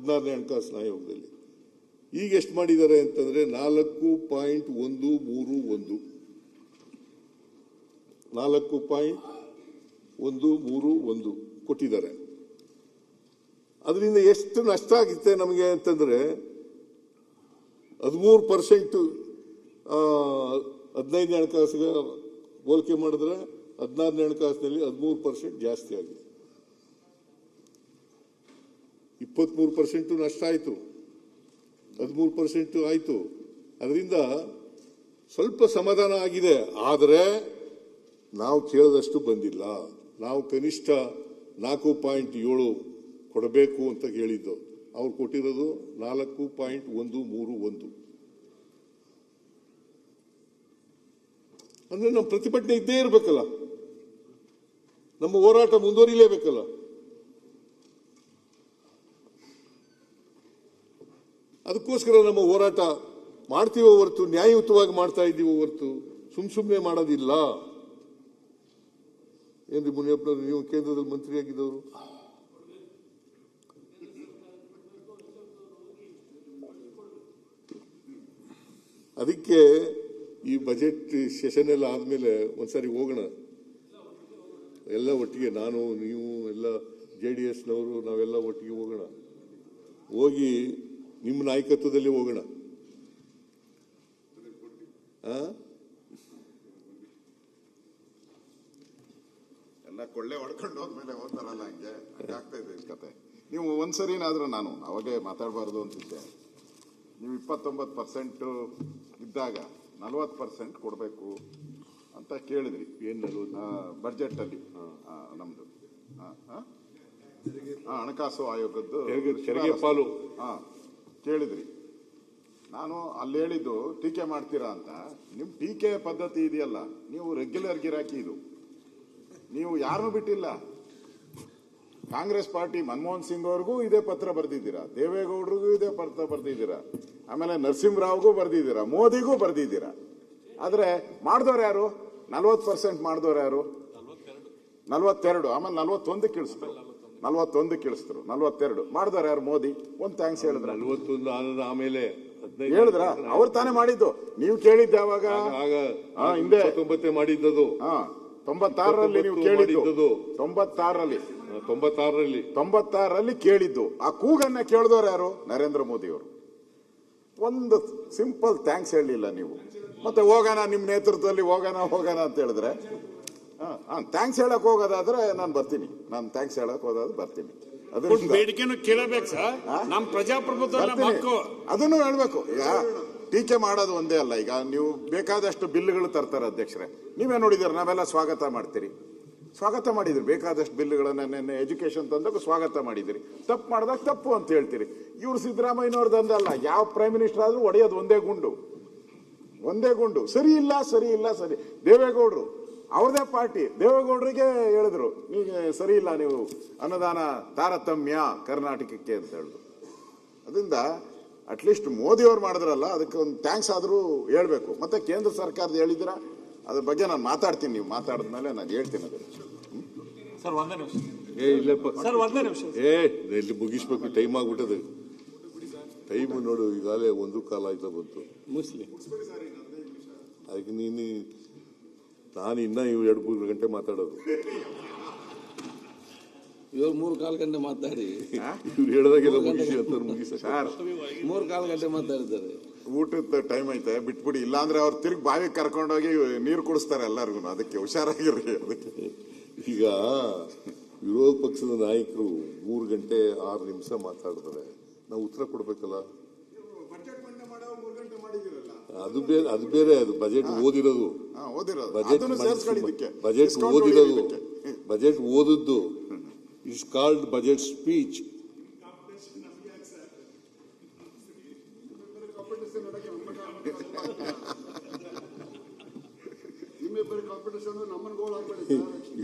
16ನೇ ಹಣಕಾಸಿನ ಆಯೋಗದಲ್ಲಿ. ಈಗ ಎಷ್ಟು ಮಾಡಿದ್ದಾರೆ ಅಂತಂದ್ರೆ 4.131 ಕೊಟ್ಟಿದ್ದಾರೆ. ಅದರಿಂದ ಎಷ್ಟು ನಷ್ಟ ಆಗುತ್ತೆ ನಮಗೆ ಅಂತಂದ್ರೆ 13% 15ನೇ ಹಣಕಾಸಿಗೆ ಹೋಲಿಕೆ ಮಾಡಿದ್ರೆ 16ನೇ ಹಣಕಾಸಿನಲ್ಲಿ 13% ಜಾಸ್ತಿ ಆಗಿದೆ. 23% ನಷ್ಟ ಆಯಿತು, 13% ಆಯಿತು. ಅದರಿಂದ ಸ್ವಲ್ಪ ಸಮಾಧಾನ ಆಗಿದೆ. ಆದರೆ ನಾವು ಕೇಳಿದಷ್ಟು ಬಂದಿಲ್ಲ. ನಾವು ಕನಿಷ್ಠ 4.7 ಕೊಡಬೇಕು ಅಂತ ಹೇಳಿದ್ದು, ಅವ್ರು ಕೊಟ್ಟಿರೋದು 4.131. ಅಂದ್ರೆ ನಮ್ಮ ಪ್ರತಿಭಟನೆ ಇದ್ದೇ ಇರಬೇಕಲ್ಲ, ನಮ್ಮ ಹೋರಾಟ ಮುಂದುವರಿಲೇಬೇಕಲ್ಲ. ಅದಕ್ಕೋಸ್ಕರ ನಮ್ಮ ಹೋರಾಟ ಮಾಡ್ತೀವೋ ಹೊರತು, ನ್ಯಾಯಯುತವಾಗಿ ಮಾಡ್ತಾ ಇದ್ದೀವೋ ಹೊರತು ಸುಮ್ಮನೆ ಮಾಡೋದಿಲ್ಲ. ಏನ್ರಿ ಮುನಿಯಪ್ಪನವರು, ನೀವು ಕೇಂದ್ರದಲ್ಲಿ ಮಂತ್ರಿ ಆಗಿದ್ದವರು, ಅದಕ್ಕೆ ಈ ಬಜೆಟ್ ಸೆಷನ್ ಎಲ್ಲ ಆದ್ಮೇಲೆ ಒಂದ್ಸಾರಿ ಹೋಗೋಣ ಎಲ್ಲ ಒಟ್ಟಿಗೆ, ನಾನು ನೀವು ಎಲ್ಲ JDSನವರು ನಾವೆಲ್ಲ ಒಟ್ಟಿಗೆ ಹೋಗೋಣ. ಹೋಗಿ ನಿಮ್ಮ ನಾಯಕತ್ವದಲ್ಲಿ ಹೋಗೋಣ. ಎಲ್ಲ ಕೊಳ್ಳೆ ಹೊಡ್ಕೊಂಡು ಹೋದ್ಮೇಲೆ ಹೋಗ್ತಾರಲ್ಲ, ಹಂಗೆ ಆಗ್ತಾ ಇದೆ ಕತೆ. ನೀವು ಒಂದ್ಸರಿನಾದ್ರೂ, ನಾನು ಅವಾಗೇ ಮಾತಾಡಬಾರ್ದು ಅಂತಿದ್ದೆ, ನೀವು 29% ಇದ್ದಾಗ 40% ಕೊಡಬೇಕು ಅಂತ ಕೇಳಿದ್ರಿ. ಏನು ಬಜೆಟ್ ಅಲ್ಲಿ ನಮ್ದು ಹಣಕಾಸು ಆಯೋಗದ್ದು ತೆರಿಗೆ ಪಾಲು ಕೇಳಿದ್ರಿ. ನಾನು ಅಲ್ಲಿ ಹೇಳಿದ್ದು ಟೀಕೆ ಮಾಡ್ತೀರಾ ಅಂತ. ನಿಮ್ ಟೀಕೆ ಪದ್ಧತಿ ಇದೆಯಲ್ಲ, ನೀವು ರೆಗ್ಯುಲರ್ ಗಿರಾಕಿ. ಇದು ನೀವು ಯಾರನ್ನೂ ಬಿಟ್ಟಿಲ್ಲ. ಕಾಂಗ್ರೆಸ್ ಪಾರ್ಟಿ ಮನಮೋಹನ್ ಸಿಂಗ್ ಅವ್ರಿಗೂ ಇದೇ ಪತ್ರ ಬರೆದಿದ್ದೀರಾ, ದೇವೇಗೌಡರಿಗೂ ಇದೇ ಪತ್ರ ಬರೆದಿದ್ದೀರಾ, ಆಮೇಲೆ ನರಸಿಂಹರಾವ್ಗೂ ಬರೆದಿದ್ದೀರಾ, ಮೋದಿಗೂ ಬರೆದಿದ್ದೀರಾ. ಆದ್ರೆ ಮಾಡಿದವ್ರು ಯಾರು? 40% ಮಾಡಿದವ್ರು ಯಾರು? 42. ಆಮೇಲೆ 41 ಇಳಿಸಿದ್ರು, 42 ಮಾಡಿದವ್ರು ಯಾರು? ಮೋದಿ. ಒಂದು ಥ್ಯಾಂಕ್ಸ್ ಹೇಳಿದ್ರ? 41 ಆಮೇಲೆ ಹೇಳಿದ್ರ? ಅವ್ರು ತಾನೇ ಮಾಡಿದ್ದು. ನೀವು ಕೇಳಿದ್ದೆ ಅವಾಗ ಹಿಂದೆ 99 ಮಾಡಿದ್ದದು. 96ರಲ್ಲಿ ನೀವು ಕೇಳಿದ್ದು, 96ರಲ್ಲಿ ಕೇಳಿದ್ದು. ಆ ಕೂಗನ್ನ ಕೇಳಿದವ್ರು ಯಾರು? ನರೇಂದ್ರ ಮೋದಿ ಅವರು. ಒಂದು ಸಿಂಪಲ್ ಥ್ಯಾಂಕ್ಸ್ ಹೇಳಲಿಲ್ಲ ನೀವು. ಮತ್ತೆ ಹೋಗೋಣ ನಿಮ್ಮ ನೇತೃತ್ವದಲ್ಲಿ ಹೋಗೋಣ ಅಂತ ಹೇಳಿದ್ರೆ, ಥ್ಯಾಂಕ್ಸ್ ಹೇಳಕ್ ಹೋಗೋದಾದ್ರೆ ನಾನು ಬರ್ತೀನಿ. ನಾನು ಥ್ಯಾಂಕ್ಸ್ ಹೇಳಕ್ ಹೋದಾದ್ರೆ ಬರ್ತೀನಿ. ಬೇಡಿಕೆನೂ ಕೇಳಬೇಕು ಸರ್, ನಮ್ಮ ಪ್ರಜಾಪ್ರಭುತ್ವ ಅದನ್ನು ಹೇಳ್ಬೇಕು. ಈಗ ಟೀಕೆ ಮಾಡೋದು ಒಂದೇ ಅಲ್ಲ. ಈಗ ನೀವು ಬೇಕಾದಷ್ಟು ಬಿಲ್ಗಳು ತರ್ತಾರೆ ಅಧ್ಯಕ್ಷರೇ, ನೀವೇ ನೋಡಿದಿರ. ನಾವೆಲ್ಲ ಸ್ವಾಗತ ಮಾಡಿದ್ರಿ ಬೇಕಾದಷ್ಟು ಬಿಲ್ಗಳನ್ನ. ಎಜುಕೇಶನ್ ತಂದಾಗ ಸ್ವಾಗತ ಮಾಡಿದಿರಿ, ತಪ್ಪು ಮಾಡಿದಾಗ ತಪ್ಪು ಅಂತ ಹೇಳ್ತೀರಿ. ಇವ್ರು ಸಿದ್ದರಾಮಯ್ಯನವ್ರದ್ದಲ್ಲ, ಯಾವ ಪ್ರೈಮ್ ಮಿನಿಸ್ಟರ್ ಆದ್ರೂ ಹೊಡೆಯೋದು ಒಂದೇ ಗುಂಡು. ಸರಿ ಇಲ್ಲ. ದೇವೇಗೌಡರು ಅವ್ರದೇ ಪಾರ್ಟಿ, ದೇವೇಗೌಡರಿಗೆ ಹೇಳಿದ್ರು ನೀವು ಸರಿ ಇಲ್ಲ, ನೀವು ಅನುದಾನ ತಾರತಮ್ಯ ಕರ್ನಾಟಕಕ್ಕೆ ಅಂತ ಹೇಳಿದ್ರು. ಅದರಿಂದ ಅಟ್ಲೀಸ್ಟ್ ಮೋದಿ ಅವ್ರು ಮಾಡಿದ್ರಲ್ಲ, ಅದಕ್ಕೆ ಒಂದು ಥ್ಯಾಂಕ್ಸ್ ಆದ್ರೂ ಹೇಳ್ಬೇಕು. ಮತ್ತೆ ಕೇಂದ್ರ ಸರ್ಕಾರದ ಹೇಳಿದಿರ, ಅದ್ರ ಬಗ್ಗೆ ನಾನು ಮಾತಾಡ್ತೀನಿ. ನೀವು ಮಾತಾಡಿದ್ಮೇಲೆ ನಾನು ಹೇಳ್ತೀನಿ. ಅದ್ರ ಸರ್ ಒಂದೇ ನಿಮಿಷ, ಇಲ್ಲಿ ಮುಗಿಸ್ಬೇಕು, ಟೈಮ್ ಆಗ್ಬಿಟ್ಟದೆ. ಟೈಮ್ ನೋಡು, ಈಗಾಗಲೇ 1:15 ಆಯ್ತಾ ಬಂತು. ಅದಕ್ಕೆ ನಾನು ಇನ್ನ 2-3 ಗಂಟೆ ಮಾತಾಡೋದು. ಇವ್ರು 3-4 ಗಂಟೆ ಮಾತಾಡಿ, ಇವ್ರು ಹೇಳಿದಾಗೆಲ್ಲ ಮುಗಿಸಿ ಅಂತ 3-4 ಗಂಟೆ ಮಾತಾಡಿದ್ದಾರೆ. ಊಟದ ಟೈಮ್ ಐತೆ, ಬಿಟ್ಬಿಡಿ. ಇಲ್ಲಾಂದ್ರೆ ಅವ್ರು ತಿರುಗಿ ಬಾವಿಗೆ ಕರ್ಕೊಂಡೋಗಿ ನೀರು ಕುಡಿಸ್ತಾರೆ ಎಲ್ಲರಿಗೂ. ಅದಕ್ಕೆ ಹುಷಾರಾಗಿರ್ರಿ. ಅದಕ್ಕೆ ಈಗ ವಿರೋಧ ಪಕ್ಷದ ನಾಯಕರು 3 ಗಂಟೆ 6 ನಿಮಿಷ ಮಾತಾಡಿದ್ರೆ ನಾವು ಉತ್ತರ ಕೊಡ್ಬೇಕಲ್ಲ. ಅದು ಬೇರೆ. ಅದು ಬಜೆಟ್ ಓದಿರೋದು, ಬಜೆಟ್ ಓದಿದ್ದು ಇಸ್ ಕಾಲ್ಡ್ ಬಜೆಟ್ ಸ್ಪೀಚ್.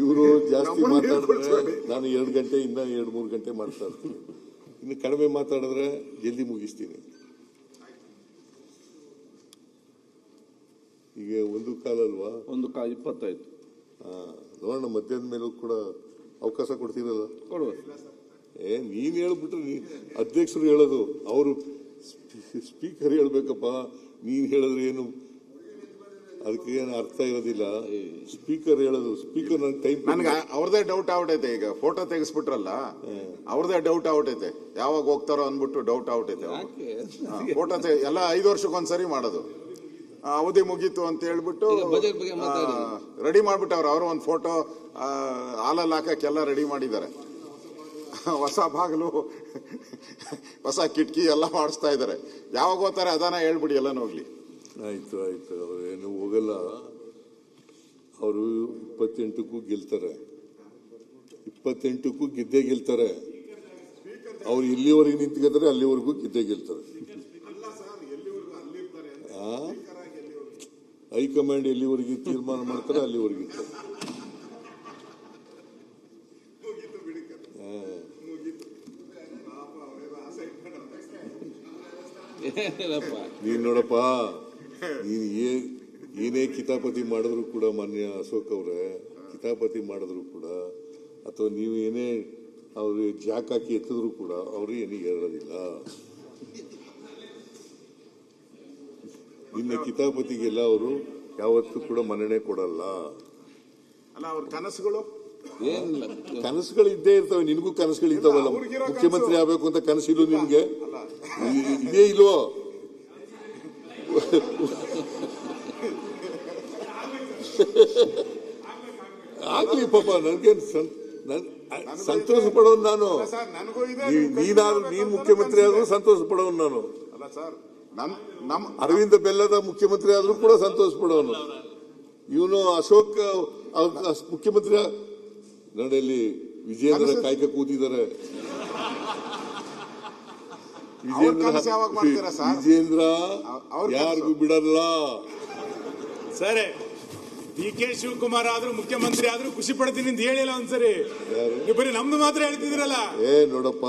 ಇವರು ಜಾಸ್ತಿ ಮಾತಾಡಿದ್ರೆ ನಾನು 2 ಗಂಟೆ ಇನ್ನ 2-3 ಗಂಟೆ ಮಾಡ್ತಾ ಇರ್ತೀನಿ. ಇನ್ನು ಕಡಿಮೆ ಮಾತಾಡಿದ್ರೆ ಜಲ್ದಿ ಮುಗಿಸ್ತೀನಿ. ಈಗ 1:15 ಅಲ್ವಾ? 1:25. ನೋಡೋಣ, ಮಧ್ಯಾಹ್ನ ಮೇಲೂ ಕೂಡ ಅವಕಾಶ ಕೊಡ್ತೀರಲ್ಲ? ಕೊಡುವ. ನೀನ್ ಹೇಳ್ಬಿಟ್ರೆ ಅಧ್ಯಕ್ಷರು ಹೇಳೋದು, ಅವರು ಸ್ಪೀಕರ್ ಹೇಳ್ಬೇಕಪ್ಪ. ನೀನ್ ಹೇಳಿದ್ರೆ ಏನು ಅದಕ್ಕೆ ಏನು ಅರ್ಥ ಇರೋದಿಲ್ಲ. ಸ್ಪೀಕರ್ ಹೇಳೋದು, ಸ್ಪೀಕರ್ ನನ್ ಟೈಮ್. ನನ್ಗೆ ಅವ್ರದೇ ಡೌಟ್ ಆಗ್ಬಿಟ್ಟೈತೆ. ಈಗ ಫೋಟೋ ತೆಗಿಸ್ಬಿಟ್ರಲ್ಲ, ಅವ್ರದೇ ಡೌಟ್ ಆಗ್ಬಿಟ್ಟೈತೆ. ಯಾವಾಗ ಹೋಗ್ತಾರೋ ಅಂದ್ಬಿಟ್ಟು ಡೌಟ್ ಆಗ್ಬಿಟ್ಟೈತೆ. ಫೋಟೋ ಎಲ್ಲ 5 ವರ್ಷಕ್ಕೊಂದ್ಸರಿ ಮಾಡೋದು. ಅವಧಿ ಮುಗೀತು ಅಂತ ಹೇಳ್ಬಿಟ್ಟು ಬಜೆಟ್ ಬಗ್ಗೆ ಮಾತಾಡಿ. ರೆಡಿ ಮಾಡ್ಬಿಟ್ಟವ್ರು. ಅವರು ಒಂದು ಫೋಟೋ ಹಾಲಲ್ಲಿ ಹಾಕಕ್ಕೆಲ್ಲ ರೆಡಿ ಮಾಡಿದ್ದಾರೆ. ಹೊಸ ಬಾಗಿಲು, ಹೊಸ ಕಿಟಕಿ ಎಲ್ಲ ಮಾಡಿಸ್ತಾ ಇದ್ದಾರೆ. ಯಾವಾಗ ಹೋಗ್ತಾರೆ ಅದಾನ ಹೇಳ್ಬಿಡಿ, ಎಲ್ಲಾನು ಹೋಗ್ಲಿ. ಆಯ್ತು ಅವ್ರೇನು ಹೋಗಲ್ಲ. ಅವರು 28ಕ್ಕೂ ಗೆಲ್ತಾರೆ, 28ಕ್ಕೂ ಗೆದ್ದೇ ಗೆಲ್ತಾರೆ. ಅವ್ರು ಇಲ್ಲಿವರೆಗೆ ನಿಂತ್ಕೊತಾರೆ, ಅಲ್ಲಿವರೆಗೂ ಗೆದ್ದೇ ಗೆಲ್ತಾರೆ. ಹೈಕಮಾಂಡ್ ಎಲ್ಲಿವರೆಗೆ ತೀರ್ಮಾನ ಮಾಡ್ತಾರೆ ಅಲ್ಲಿವರೆಗೆ ಇರ್ತಾರೆ. ನೀನ್ ನೋಡಪ್ಪ, ನೀನ್ ಏನೇ ಕಿತಾಪತಿ ಮಾಡಿದ್ರು ಕೂಡ, ಮಾನ್ಯ ಅಶೋಕ್ ಅವರೇ, ಕಿತಾಪತಿ ಮಾಡಿದ್ರು ಕೂಡ, ಅಥವಾ ನೀವು ಏನೇ ಅವ್ರಿಗೆ ಜಾಕ್ ಹಾಕಿ ಎತ್ತಿದ್ರು ಕೂಡ ಅವ್ರು ಏನಿಗೆ ಹೇಳೋದಿಲ್ಲ. ನಿನ್ನ ಕಿತಾಪತಿಗೆಲ್ಲ ಅವರು ಯಾವತ್ತೂ ಕೂಡ ಮನ್ನಣೆ ಕೊಡಲ್ಲ. ಅಲ್ಲ, ಅವ್ರ ಕನಸುಗಳು ಏನಿಲ್ಲ, ಕನಸುಗಳು ಇದ್ದೇ ಇರ್ತವೆ. ನಿನಗೂ ಕನಸುಗಳು ಇದ್ದಾವಲ್ಲ, ಮುಖ್ಯಮಂತ್ರಿ ಆಗ್ಬೇಕು ಅಂತ ಕನಸಿಲ್ಲ ನಿನ್ಗೆ? ಇದೇ ಇಲ್ವೋ? ಆಗ್ಲಿ ಪಾಪ, ನನ್ಗೇನ್ ಸಂತೋಷ ಪಡೋನು ನಾನು. ನೀನ್ ಮುಖ್ಯಮಂತ್ರಿ ಆದ್ರೂ ಸಂತೋಷ ಪಡೋನು ನಾನು. ಅಲ್ಲ ಸರ್, ಅರವಿಂದ ಬೆಲ್ಲದ ಮುಖ್ಯಮಂತ್ರಿ ಆದ್ರೂ ಕೂಡ ಸಂತೋಷ ಪಡೋನು. ಇವನು ಅಶೋಕ್ ಮುಖ್ಯಮಂತ್ರಿ ನಡೆಯಲ್ಲಿ ವಿಜೇಂದ್ರ ಕಾಯ್ಕ ಕೂತಿದ್ದಾರೆ. ವಿಜೇಂದ್ರ ಯಾರಿಗೂ ಬಿಡಲ್ಲ. ಸರಿ, ಡಿ ಕೆ ಶಿವಕುಮಾರ್ ಆದ್ರೂ ಮುಖ್ಯಮಂತ್ರಿ ಆದ್ರೂ ಖುಷಿ ಪಡ್ತೀನಿ ಅಂತ ಹೇಳಿಲ್ಲ ಒಂದ್ಸರಿ. ನೀವು ಬರೀ ನಮ್ದು ಮಾತ್ರ ಹೇಳ್ತಿದ್ದೀರಲ್ಲ. ನೋಡಪ್ಪ,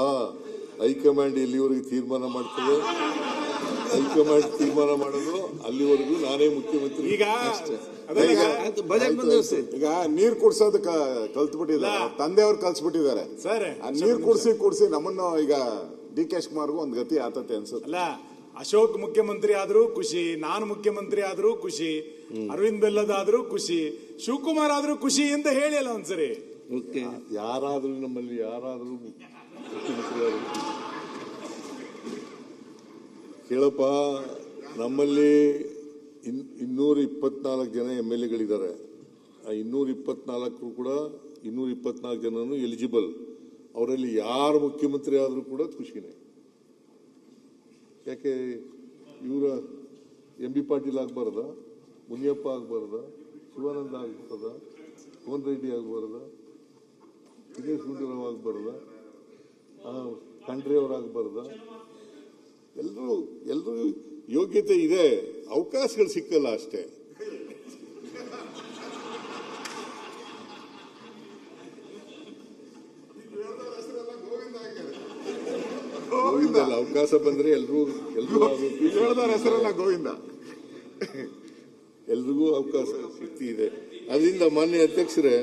ಹೈಕಮಾಂಡ್ ಎಲ್ಲಿವರೆಗೆ ತೀರ್ಮಾನ ಮಾಡ್ತದೆ, ಹೈಕಮಾಂಡ್ ತೀರ್ಮಾನ ಮಾಡೋದು ಅಲ್ಲಿವರೆಗೂ ನಾನೇ ಮುಖ್ಯಮಂತ್ರಿ. ಈಗ ಈಗ ನೀರ್ ಕುಡ್ಸೋದು ಕಲ್ತ್ಬಿಟ್ಟಿದ್ದಾರೆ, ತಂದೆಯವ್ರು ಕಲ್ಸ್ಬಿಟ್ಟಿದ್ದಾರೆ ಸರ್. ನೀರ್ ಕುಡ್ಸಿ ನಮ್ಮನ್ನು ಈಗ ಡಿ ಕೆ ಶಿವಕುಮಾರ್ಗೂ ಒಂದ್ ಗತಿ ಆತತೆ ಅನ್ಸುತ್ತೆ. ಅಲ್ಲ, ಅಶೋಕ್ ಮುಖ್ಯಮಂತ್ರಿ ಆದ್ರೂ ಖುಷಿ, ನಾನು ಮುಖ್ಯಮಂತ್ರಿ ಆದ್ರೂ ಖುಷಿ, ಅರವಿಂದ್ ಬೆಲ್ಲದ ಆದ್ರೂ ಖುಷಿ, ಶಿವಕುಮಾರ್ ಆದ್ರೂ ಖುಷಿ ಅಂತ ಹೇಳಿಲ್ಲ ಒಂದ್ಸರಿ. ಯಾರಾದ್ರೂ ನಮ್ಮಲ್ಲಿ ಯಾರಾದ್ರೂ ಮುಖ್ಯಮಂತ್ರಿ ಆದ್ರೂ ಕೇಳಪ್ಪ, ನಮ್ಮಲ್ಲಿ 224 ಜನ MLA-ಗಳಿದ್ದಾರೆ. ಆ 224 ಕೂಡ 224 ಜನನು ಎಲಿಜಿಬಲ್. ಅವರಲ್ಲಿ ಯಾರು ಮುಖ್ಯಮಂತ್ರಿ ಆದ್ರೂ ಕೂಡ ಖುಷಿನೇ. ಯಾಕೆ ಇವರ MB ಪಾಟೀಲ್ ಆಗ್ಬಾರ್ದ, ಮುನಿಯಪ್ಪ ಆಗ್ಬಾರ್ದ, ಶಿವಾನಂದ ಆಗ್ಬಾರ್ದ, ಕೋನ್ ರೆಡ್ಡಿ ಆಗ್ಬಾರ್ದ, ದಿನೇಶ್ ಗುಂಡೂರಾವ್ ಆಗ್ಬಾರ್ದ, ಖಂಡ್ರೆ ಅವರಾಗಬಾರ್ದ? ಎಲ್ಲರೂ ಯೋಗ್ಯತೆ ಇದೆ, ಅವಕಾಶಗಳು ಸಿಕ್ಕಲ್ಲ ಅಷ್ಟೇ. ಗೋವಿಂದ ಅವಕಾಶ ಬಂದ್ರೆ ಎಲ್ರಿಗೂ ಹೆಸರಲ್ಲ ಗೋವಿಂದ, ಎಲ್ರಿಗೂ ಅವಕಾಶ ಶಕ್ತಿ ಇದೆ. ಅದರಿಂದ ಮಾನ್ಯ ಅಧ್ಯಕ್ಷರೇ,